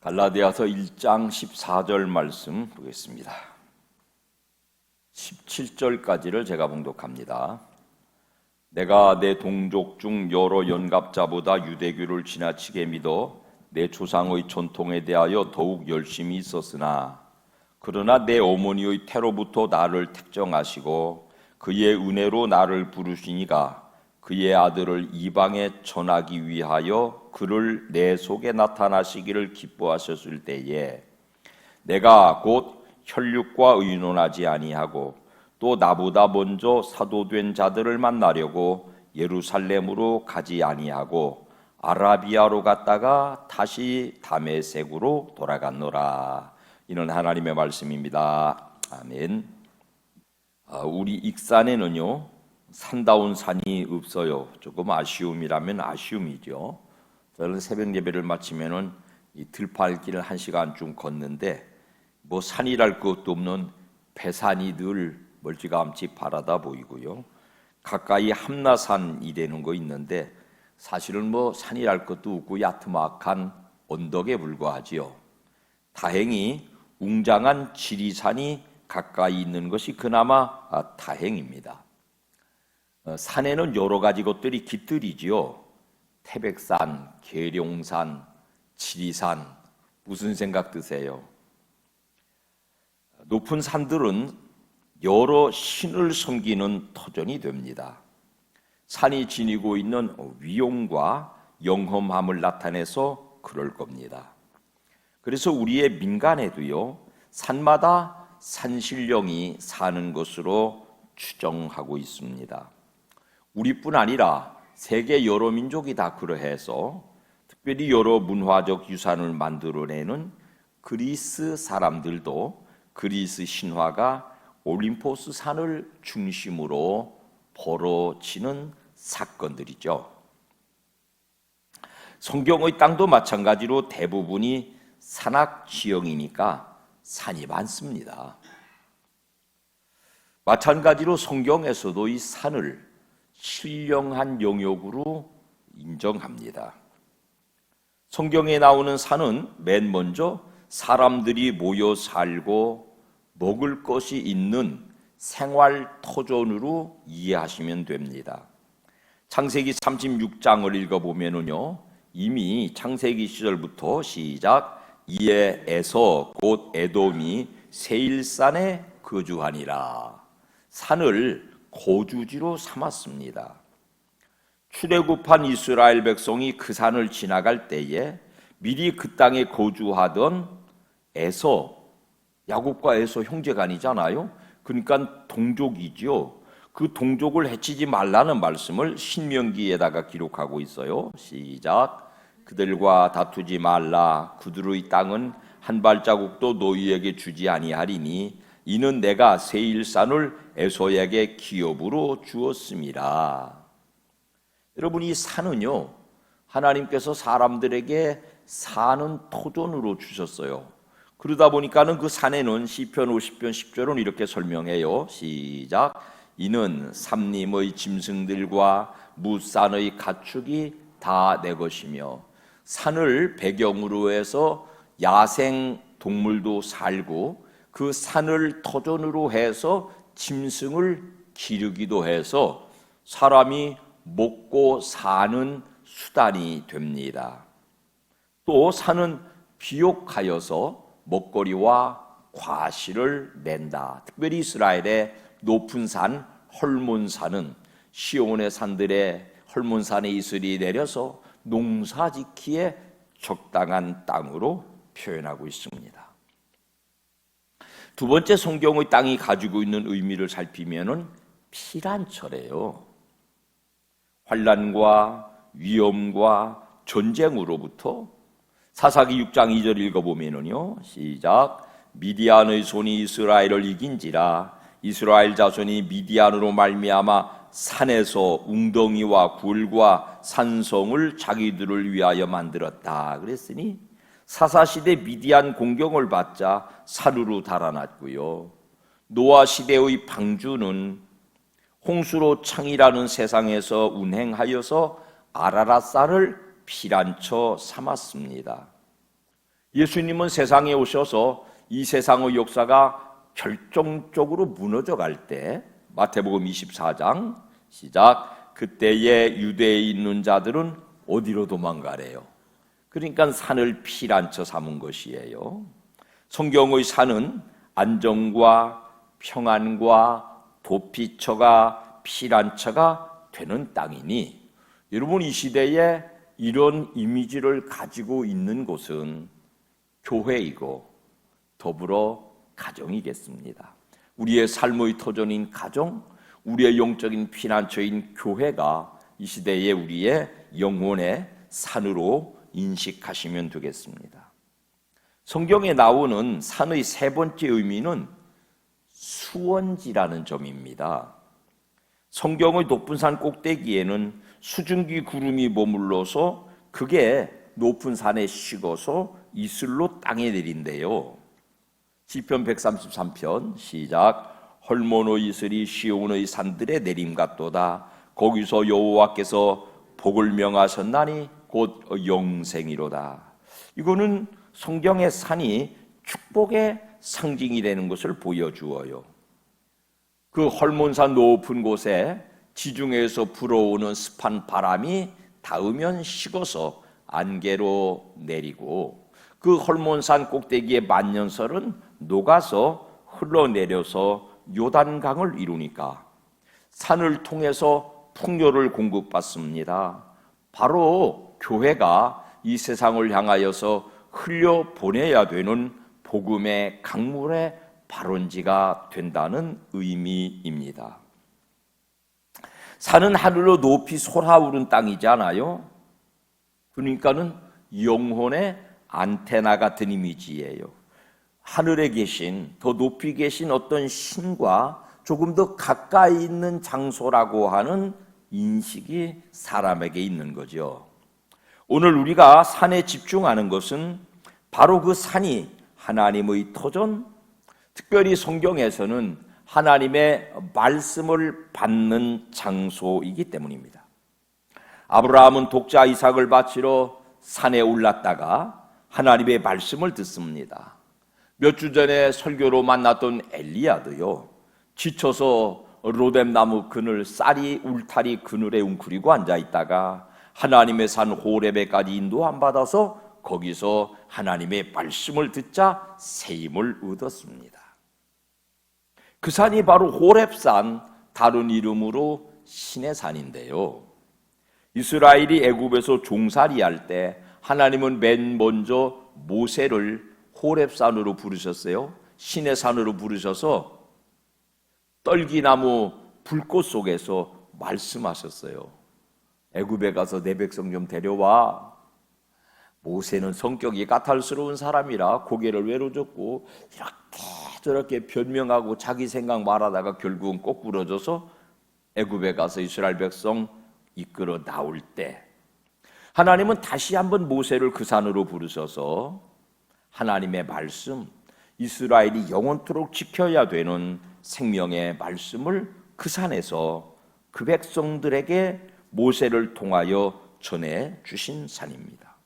갈라디아서 1장 14절 말씀 보겠습니다. 17절까지를 제가 봉독합니다. 내가 내 동족 중 여러 연갑자보다 유대교를 지나치게 믿어 내 조상의 전통에 대하여 더욱 열심히 있었으나 그러나 내 어머니의 태로부터 나를 택정하시고 그의 은혜로 나를 부르시니가 그의 아들을 이방에 전하기 위하여 그를 내 속에 나타나시기를 기뻐하셨을 때에 내가 곧 혈육과 의논하지 아니하고 또 나보다 먼저 사도된 자들을 만나려고 예루살렘으로 가지 아니하고 아라비아로 갔다가 다시 다메섹으로 돌아갔노라. 이는 하나님의 말씀입니다. 아멘. 우리 익산에는요 산다운 산이 없어요. 조금 아쉬움이라면 아쉬움이죠. 저는 새벽 예배를 마치면은 이 들판길을 1시간쯤 걷는데 뭐 산이랄 것도 없는 배산이 늘 멀찌감치 바라다 보이고요. 가까이 함나산이라는 거 있는데 사실은 뭐 산이랄 것도 없고 야트막한 언덕에 불과하지요. 다행히 웅장한 지리산이 가까이 있는 것이 그나마 다행입니다. 산에는 여러 가지 것들이 깃들이지요. 태백산, 계룡산, 지리산, 무슨 생각 드세요? 높은 산들은 여러 신을 섬기는 터전이 됩니다. 산이 지니고 있는 위용과 영험함을 나타내서 그럴 겁니다. 그래서 우리의 민간에도요, 산마다 산신령이 사는 것으로 추정하고 있습니다. 우리뿐 아니라 세계 여러 민족이 다 그러해서 특별히 여러 문화적 유산을 만들어내는 그리스 사람들도 그리스 신화가 올림포스 산을 중심으로 벌어지는 사건들이죠. 성경의 땅도 마찬가지로 대부분이 산악 지형이니까 산이 많습니다. 마찬가지로 성경에서도 이 산을 신령한 영역으로 인정합니다. 성경에 나오는 산은 맨 먼저 사람들이 모여 살고 먹을 것이 있는 생활 터전으로 이해하시면 됩니다. 창세기 36장을 읽어보면요, 이미 창세기 시절부터 시작 이에 에서 곧 에돔이 세일산에 거주하니라. 산을 거주지로 삼았습니다. 출애굽한 이스라엘 백성이 그 산을 지나갈 때에 미리 그 땅에 거주하던 에서, 야곱과 에서 형제가 아니잖아요. 그러니까 동족이죠. 그 동족을 해치지 말라는 말씀을 신명기에다가 기록하고 있어요. 시작. 그들과 다투지 말라. 그들의 땅은 한 발자국도 너희에게 주지 아니하리니 이는 내가 세일산을 에서에게 기업으로 주었음이라. 여러분, 이 산은요, 하나님께서 사람들에게 사는 토존으로 주셨어요. 그러다 보니까는 그 산에는 시편 50편 10절은 이렇게 설명해요. 시작. 이는 삼림의 짐승들과 무산의 가축이 다 내 것이며, 산을 배경으로 해서 야생 동물도 살고 그 산을 터전으로 해서 짐승을 기르기도 해서 사람이 먹고 사는 수단이 됩니다. 또 산은 비옥하여서 먹거리와 과실을 낸다. 특별히 이스라엘의 높은 산 헐몬산은 시온의 산들의 헐몬산에 이슬이 내려서 농사짓기에 적당한 땅으로 표현하고 있습니다. 두 번째, 성경의 땅이 가지고 있는 의미를 살피면은 피란처래요. 환난과 위험과 전쟁으로부터 사사기 6장 2절 읽어보면은요, 시작. 미디안의 손이 이스라엘을 이긴지라. 이스라엘 자손이 미디안으로 말미암아 산에서 웅덩이와 굴과 산성을 자기들을 위하여 만들었다. 그랬으니 사사시대 미디안 공경을 받자 산으로 달아났고요. 노아 시대의 방주는 홍수로 창이라는 세상에서 운행하여서 아라랏산을 피란처 삼았습니다. 예수님은 세상에 오셔서 이 세상의 역사가 결정적으로 무너져 갈 때, 마태복음 24장 시작, 그때에 유대에 있는 자들은 어디로 도망가래요? 그러니까 산을 피란처 삼은 것이에요. 성경의 산은 안정과 평안과 도피처가 피란처가 되는 땅이니, 여러분 이 시대에 이런 이미지를 가지고 있는 곳은 교회이고 더불어 가정이겠습니다. 우리의 삶의 터전인 가정, 우리의 영적인 피난처인 교회가 이 시대에 우리의 영혼의 산으로 인식하시면 되겠습니다. 성경에 나오는 산의 세 번째 의미는 수원지라는 점입니다. 성경의 높은 산 꼭대기에는 수증기 구름이 머물러서 그게 높은 산에 식어서 이슬로 땅에 내린대요. 시편 133편 시작, 헐몬의 이슬이 시온의 산들에 내림 같도다. 거기서 여호와께서 복을 명하셨나니 곧 영생이로다. 이거는 성경의 산이 축복의 상징이 되는 것을 보여주어요. 그 헐몬산 높은 곳에 지중해에서 불어오는 습한 바람이 닿으면 식어서 안개로 내리고, 그 헐몬산 꼭대기의 만년설은 녹아서 흘러내려서 요단강을 이루니까 산을 통해서 풍요를 공급받습니다. 바로 교회가 이 세상을 향하여서 흘려보내야 되는 복음의 강물의 발원지가 된다는 의미입니다. 산은 하늘로 높이 솟아오른 땅이잖아요. 그러니까는 영혼의 안테나 같은 이미지예요. 하늘에 계신, 더 높이 계신 어떤 신과 조금 더 가까이 있는 장소라고 하는 인식이 사람에게 있는 거죠. 오늘 우리가 산에 집중하는 것은 바로 그 산이 하나님의 터전, 특별히 성경에서는 하나님의 말씀을 받는 장소이기 때문입니다. 아브라함은 독자 이삭을 바치러 산에 올랐다가 하나님의 말씀을 듣습니다. 몇 주 전에 설교로 만났던 엘리야도요, 지쳐서 로뎀나무 그늘, 쌀이 울타리 그늘에 웅크리고 앉아있다가 하나님의 산 호렙에까지 인도 안 받아서 거기서 하나님의 말씀을 듣자 새 힘을 얻었습니다. 그 산이 바로 호렙산, 다른 이름으로 신의 산인데요. 이스라엘이 애굽에서 종살이할 때 하나님은 맨 먼저 모세를 호렙산으로 부르셨어요. 신의 산으로 부르셔서 떨기나무 불꽃 속에서 말씀하셨어요. 애굽에 가서 내 백성 좀 데려와. 모세는 성격이 까탈스러운 사람이라 고개를 외로졌고 이렇게 저렇게 변명하고 자기 생각 말하다가 결국은 꼬꾸러져서 애굽에 가서 이스라엘 백성 이끌어 나올 때 하나님은 다시 한번 모세를 그 산으로 부르셔서 하나님의 말씀, 이스라엘이 영원토록 지켜야 되는 생명의 말씀을 그 산에서 그 백성들에게 모세를 통하여 전해 주신 산입니다.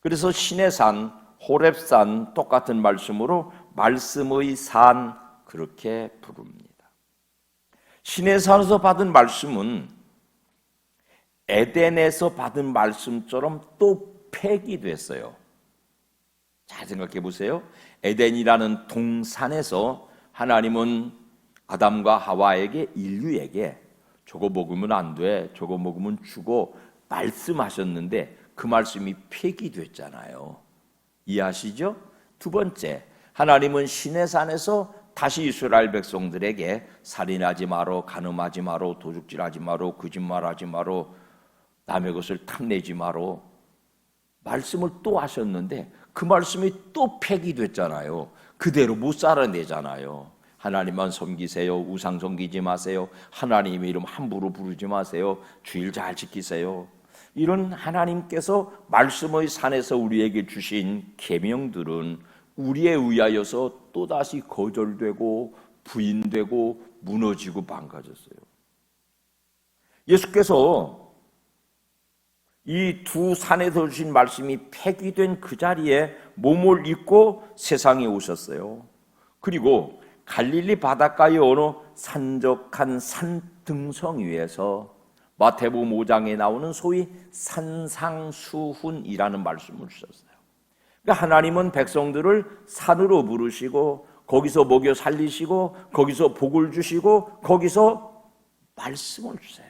그래서 신의 산, 호렙산 똑같은 말씀으로 말씀의 산 그렇게 부릅니다. 신의 산에서 받은 말씀은 에덴에서 받은 말씀처럼 또 폐기됐어요. 잘 생각해 보세요. 에덴이라는 동산에서 하나님은 아담과 하와에게, 인류에게 저거 먹으면 안 돼, 저거 먹으면 죽어 말씀하셨는데 그 말씀이 폐기됐잖아요. 이해하시죠? 두 번째, 하나님은 시내산에서 다시 이스라엘 백성들에게 살인하지 마라, 간음하지 마라, 도둑질하지 마라, 거짓말하지 마라, 남의 것을 탐내지 마라 말씀을 또 하셨는데 그 말씀이 또 폐기됐잖아요. 그대로 못 살아내잖아요. 하나님만 섬기세요. 우상 섬기지 마세요. 하나님의 이름 함부로 부르지 마세요. 주일 잘 지키세요. 이런 하나님께서 말씀의 산에서 우리에게 주신 계명들은 우리에 의하여서 또다시 거절되고 부인되고 무너지고 망가졌어요. 예수께서 이 두 산에서 주신 말씀이 폐기된 그 자리에 몸을 입고 세상에 오셨어요. 그리고 갈릴리 바닷가의 어느 산적한 산등성 위에서 마태복음 5장에 나오는 소위 산상수훈이라는 말씀을 주셨어요. 그러니까 하나님은 백성들을 산으로 부르시고 거기서 먹여 살리시고 거기서 복을 주시고 거기서 말씀을 주세요.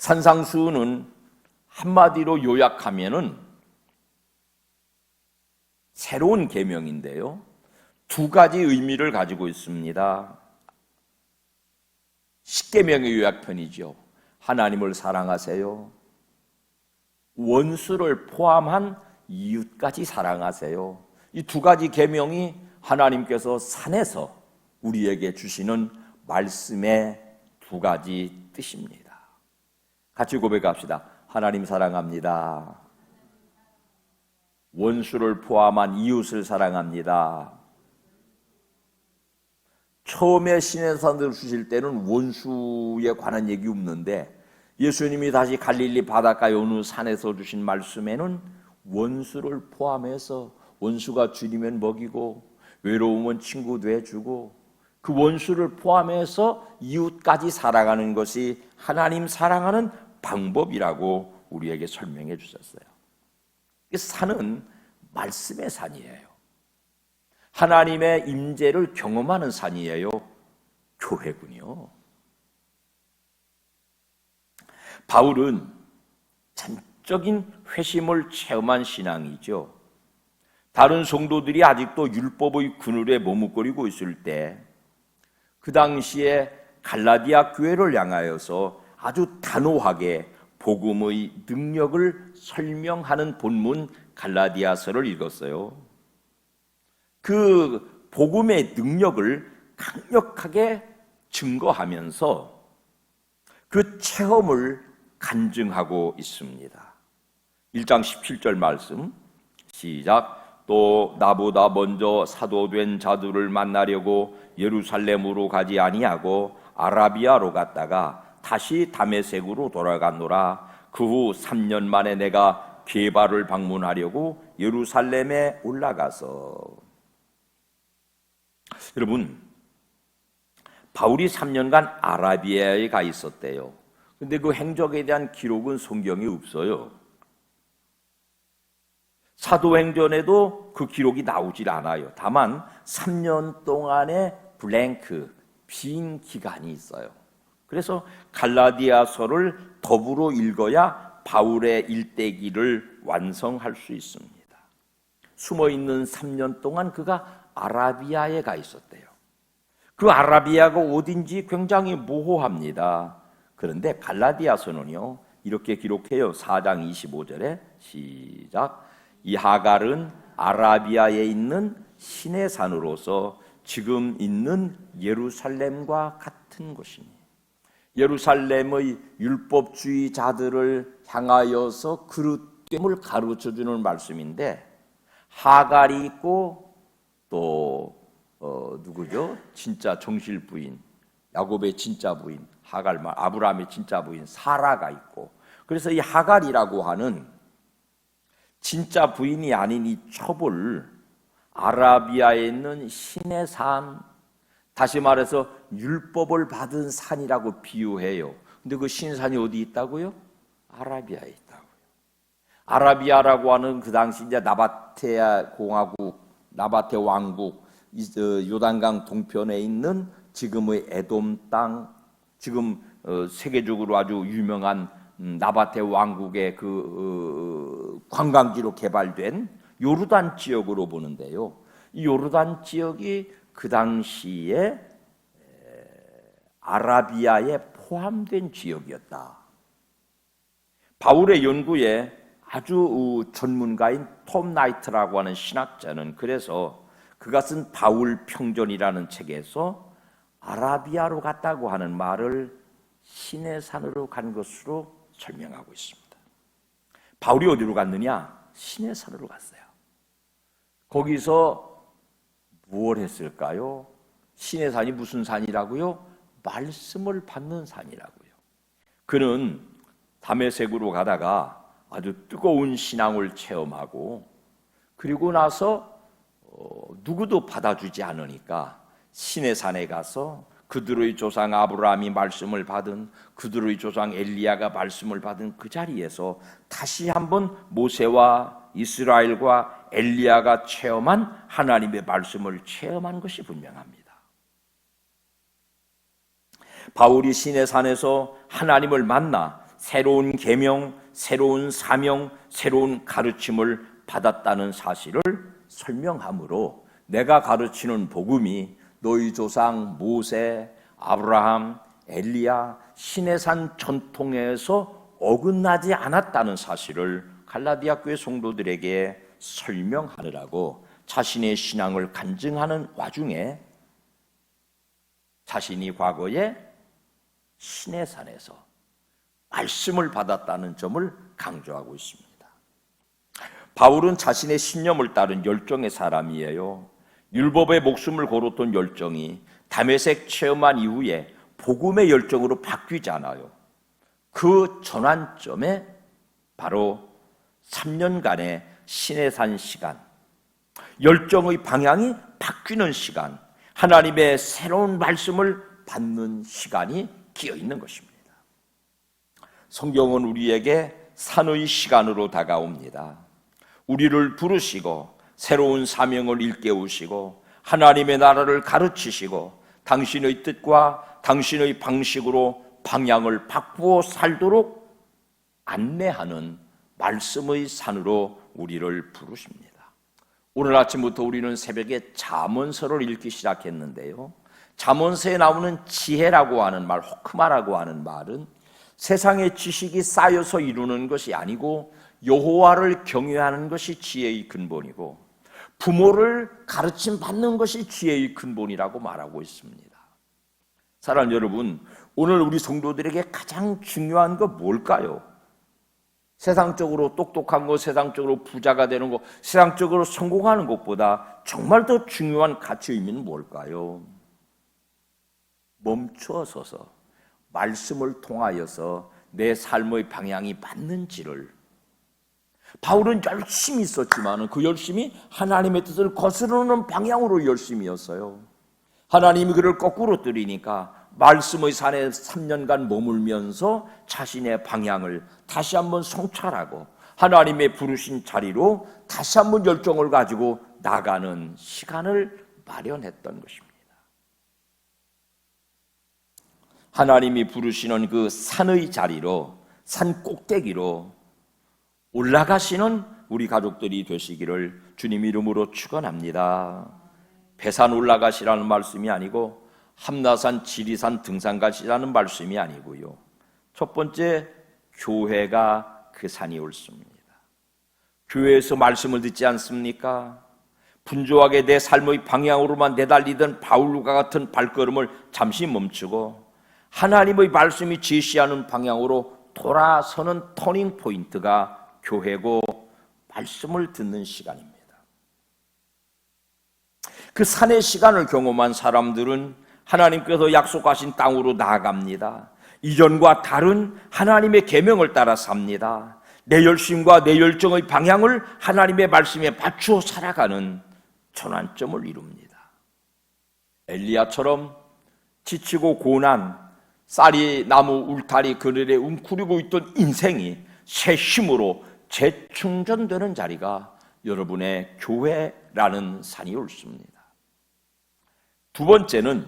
산상수훈은 한마디로 요약하면은 새로운 계명인데요. 두 가지 의미를 가지고 있습니다. 십계명의 요약편이죠. 하나님을 사랑하세요. 원수를 포함한 이웃까지 사랑하세요. 이 두 가지 계명이 하나님께서 산에서 우리에게 주시는 말씀의 두 가지 뜻입니다. 같이 고백합시다. 하나님 사랑합니다. 원수를 포함한 이웃을 사랑합니다. 처음에 신의 산을 주실 때는 원수에 관한 얘기 없는데 예수님이 다시 갈릴리 바닷가에 어느 산에서 주신 말씀에는 원수를 포함해서 원수가 주님은 먹이고 외로우면 친구 돼주고 그 원수를 포함해서 이웃까지 사랑하는 것이 하나님 사랑하는 방법이라고 우리에게 설명해 주셨어요. 산은 말씀의 산이에요. 하나님의 임재를 경험하는 산이에요. 교회군요. 바울은 전적인 회심을 체험한 신앙이죠. 다른 성도들이 아직도 율법의 그늘에 머뭇거리고 있을 때 그 당시에 갈라디아 교회를 향하여서 아주 단호하게 복음의 능력을 설명하는 본문 갈라디아서를 읽었어요. 그 복음의 능력을 강력하게 증거하면서 그 체험을 간증하고 있습니다. 1장 17절 말씀 시작. 또 나보다 먼저 사도된 자들을 만나려고 예루살렘으로 가지 아니하고 아라비아로 갔다가 다시 다메섹으로 돌아갔노라. 그 후 3년 만에 내가 게바를 방문하려고 예루살렘에 올라가서. 여러분, 바울이 3년간 아라비아에 가 있었대요. 근데 그 행적에 대한 기록은 성경에 없어요. 사도행전에도 그 기록이 나오질 않아요. 다만 3년 동안의 블랭크, 빈 기간이 있어요. 그래서 갈라디아서를 더불어 읽어야 바울의 일대기를 완성할 수 있습니다. 숨어있는 3년 동안 그가 아라비아에 가 있었대요. 그 아라비아가 어딘지 굉장히 모호합니다. 그런데 갈라디아서는요 이렇게 기록해요. 4장 25절에 시작. 이 하갈은 아라비아에 있는 신의 산으로서 지금 있는 예루살렘과 같은 곳이니 예루살렘의 율법주의자들을 향하여서 그릇됨을 가르쳐주는 말씀인데 하갈이 있고 또 누구죠? 진짜 정실 부인 야곱의 진짜 부인 하갈 말 아브라함의 진짜 부인 사라가 있고 그래서 이 하갈이라고 하는 진짜 부인이 아닌 이 첩을 아라비아에 있는 신의 산, 다시 말해서 율법을 받은 산이라고 비유해요. 근데 그 신산이 어디 있다고요? 아라비아에 있다고요. 아라비아라고 하는 그 당시 이제 나바테 공화국, 나바테 왕국, 요단강 동편에 있는 지금의 에돔 땅, 지금 세계적으로 아주 유명한 나바테 왕국의 그 관광지로 개발된 요르단 지역으로 보는데요. 이 요르단 지역이 그 당시에 아라비아에 포함된 지역이었다. 바울의 연구에 아주 전문가인 톰 나이트라고 하는 신학자는 그래서 그가 쓴 바울 평전이라는 책에서 아라비아로 갔다고 하는 말을 시내산으로 간 것으로 설명하고 있습니다. 바울이 어디로 갔느냐? 시내산으로 갔어요. 거기서 무엇을 했을까요? 시내산이 무슨 산이라고요? 말씀을 받는 산이라고요. 그는 다메섹으로 가다가 아주 뜨거운 신앙을 체험하고 그리고 나서 누구도 받아주지 않으니까 시내산에 가서 그들의 조상 아브라함이 말씀을 받은, 그들의 조상 엘리야가 말씀을 받은 그 자리에서 다시 한번 모세와 이스라엘과 엘리야가 체험한 하나님의 말씀을 체험한 것이 분명합니다. 바울이 시내산에서 하나님을 만나 새로운 계명, 새로운 사명, 새로운 가르침을 받았다는 사실을 설명하므로 내가 가르치는 복음이 너희 조상 모세, 아브라함, 엘리야, 시내산 전통에서 어긋나지 않았다는 사실을 갈라디아 교회 성도들에게 설명하느라고 자신의 신앙을 간증하는 와중에 자신이 과거에 시내산에서 말씀을 받았다는 점을 강조하고 있습니다. 바울은 자신의 신념을 따른 열정의 사람이에요. 율법에 목숨을 걸었던 열정이 다메섹 체험한 이후에 복음의 열정으로 바뀌지 않아요. 그 전환점에 바로 3년간의 시내산 시간, 열정의 방향이 바뀌는 시간, 하나님의 새로운 말씀을 받는 시간이 끼어 있는 것입니다. 성경은 우리에게 산의 시간으로 다가옵니다. 우리를 부르시고 새로운 사명을 일깨우시고 하나님의 나라를 가르치시고 당신의 뜻과 당신의 방식으로 방향을 바꾸어 살도록 안내하는 말씀의 산으로 우리를 부르십니다. 오늘 아침부터 우리는 새벽에 잠언서를 읽기 시작했는데요. 잠언서에 나오는 지혜라고 하는 말, 호크마라고 하는 말은 세상의 지식이 쌓여서 이루는 것이 아니고 여호와를 경외하는 것이 지혜의 근본이고 부모를 가르침 받는 것이 지혜의 근본이라고 말하고 있습니다. 사랑하는 여러분, 오늘 우리 성도들에게 가장 중요한 거 뭘까요? 세상적으로 똑똑한 거, 세상적으로 부자가 되는 거, 세상적으로 성공하는 것보다 정말 더 중요한 가치 의미는 뭘까요? 멈추어서서 말씀을 통하여서 내 삶의 방향이 맞는지를, 바울은 열심히 있었지만 그 열심이 하나님의 뜻을 거스르는 방향으로 열심이었어요. 하나님이 그를 거꾸로 뜨리니까 말씀의 산에 3년간 머물면서 자신의 방향을 다시 한번 성찰하고 하나님의 부르신 자리로 다시 한번 열정을 가지고 나가는 시간을 마련했던 것입니다. 하나님이 부르시는 그 산의 자리로, 산 꼭대기로 올라가시는 우리 가족들이 되시기를 주님 이름으로 축원합니다. 배산 올라가시라는 말씀이 아니고 함나산, 지리산 등산 가시라는 말씀이 아니고요. 첫 번째, 교회가 그 산이 옳습니다. 교회에서 말씀을 듣지 않습니까? 분주하게 내 삶의 방향으로만 내달리던 바울과 같은 발걸음을 잠시 멈추고 하나님의 말씀이 제시하는 방향으로 돌아서는 터닝 포인트가 교회고 말씀을 듣는 시간입니다. 그 산의 시간을 경험한 사람들은 하나님께서 약속하신 땅으로 나아갑니다. 이전과 다른 하나님의 계명을 따라 삽니다. 내 열심과 내 열정의 방향을 하나님의 말씀에 맞추어 살아가는 전환점을 이룹니다. 엘리야처럼 지치고 고난, 쌀이 나무 울타리 그늘에 웅크리고 있던 인생이 새 힘으로 재충전되는 자리가 여러분의 교회라는 산이 옳습니다. 두 번째는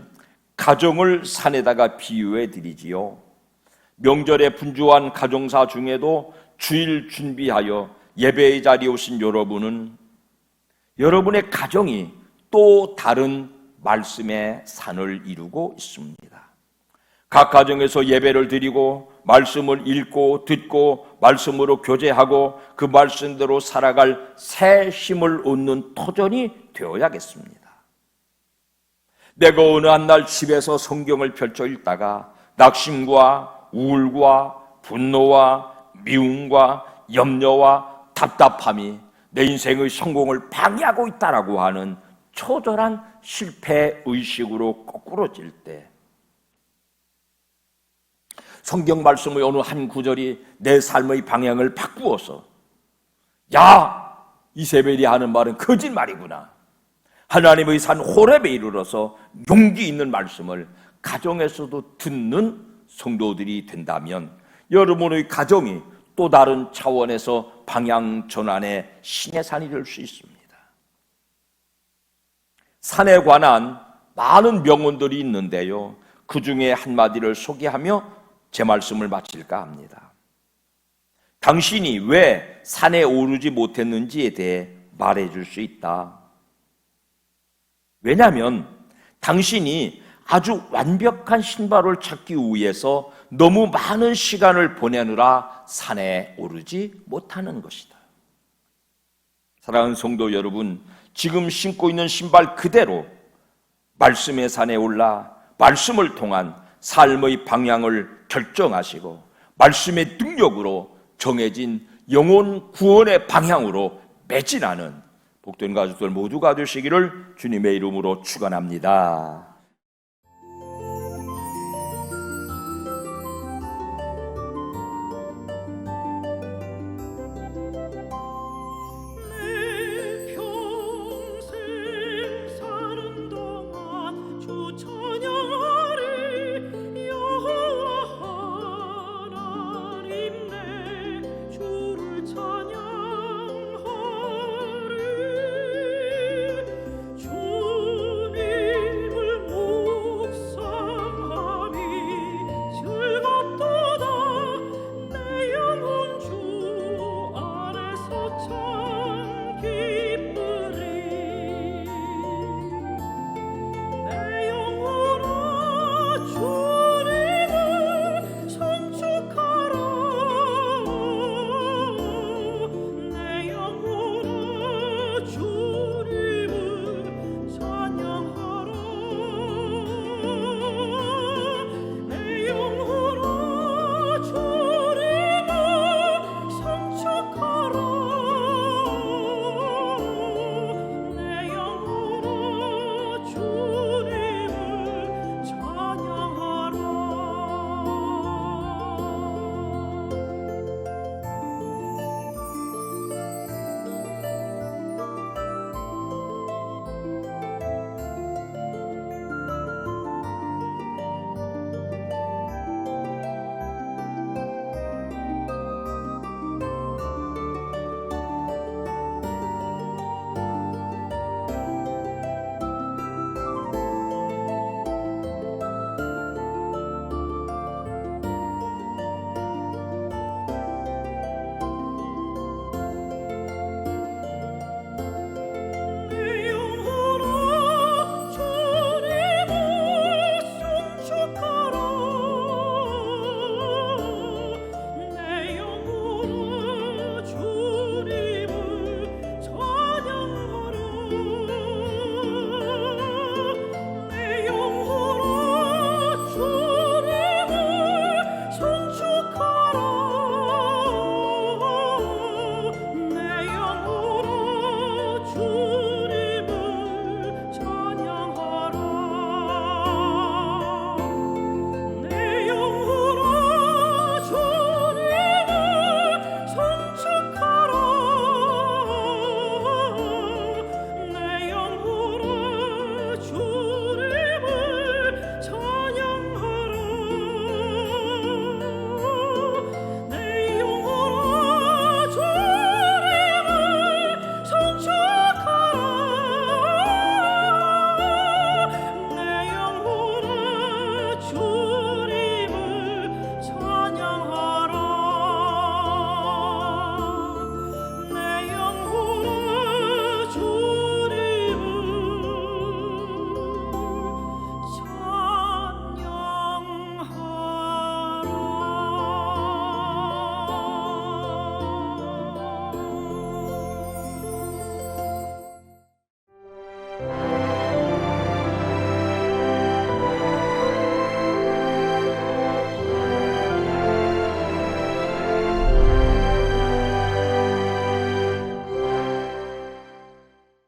가정을 산에다가 비유해 드리지요. 명절에 분주한 가정사 중에도 주일 준비하여 예배의 자리에 오신 여러분은 여러분의 가정이 또 다른 말씀의 산을 이루고 있습니다. 각 가정에서 예배를 드리고 말씀을 읽고 듣고 말씀으로 교제하고 그 말씀대로 살아갈 새 힘을 얻는 터전이 되어야겠습니다. 내가 어느 한 날 집에서 성경을 펼쳐 읽다가 낙심과 우울과 분노와 미움과 염려와 답답함이 내 인생의 성공을 방해하고 있다라고 하는 초절한 실패 의식으로 거꾸러질 때, 성경 말씀의 어느 한 구절이 내 삶의 방향을 바꾸어서 야! 이세벨이 하는 말은 거짓말이구나, 하나님의 산 호렙에 이르러서 용기 있는 말씀을 가정에서도 듣는 성도들이 된다면 여러분의 가정이 또 다른 차원에서 방향 전환의 신의 산이 될 수 있습니다. 산에 관한 많은 명언들이 있는데요, 그 중에 한마디를 소개하며 제 말씀을 마칠까 합니다. 당신이 왜 산에 오르지 못했는지에 대해 말해줄 수 있다. 왜냐하면 당신이 아주 완벽한 신발을 찾기 위해서 너무 많은 시간을 보내느라 산에 오르지 못하는 것이다. 사랑하는 성도 여러분, 지금 신고 있는 신발 그대로 말씀의 산에 올라 말씀을 통한 삶의 방향을 결정하시고 말씀의 능력으로 정해진 영혼 구원의 방향으로 매진하는 복된 가족들 모두가 되시기를 주님의 이름으로 축원합니다.